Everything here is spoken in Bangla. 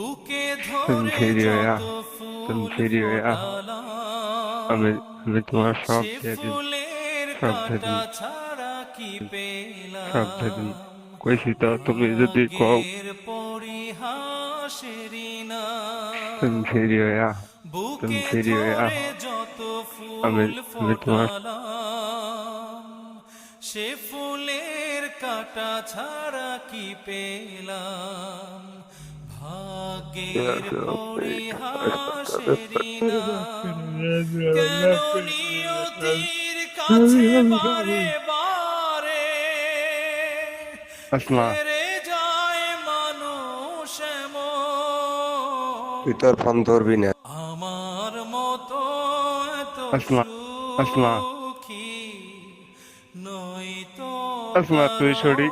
বুকে তুমি ধরে ফিরি হইয়া যত তুমি ফুল ফিরি হইয়া আমি ফোটালাম, আমি তোমার সব সে দিয়ে দিন, ফুলের সব দিয়ে কাঁটা দিন, ছাড়া কি সব দিয়ে দিন। পেলাম? কইছি তো, তুমি যদি কও রাগের পরিহাসেরই তুমি নাম, ফিরি হইয়া তুমি বুকে ফিরি হইয়া ধরে যত আমি ফুল আমি তোমার ফোটালাম, সে ফুলের কাঁটা ছাড়া কি পেলাম? ভাগ্যের পরিহাসেরই নাম, কেন নিয়তির কাছে বারে বারে আসমা, হেরে যায় মানুষ তুই এমন? তোর ফোন ধরবি না। আমার মতো এত আসমা, আসমা, সুখী নই তো আসমা, তুই কারো সঠিক।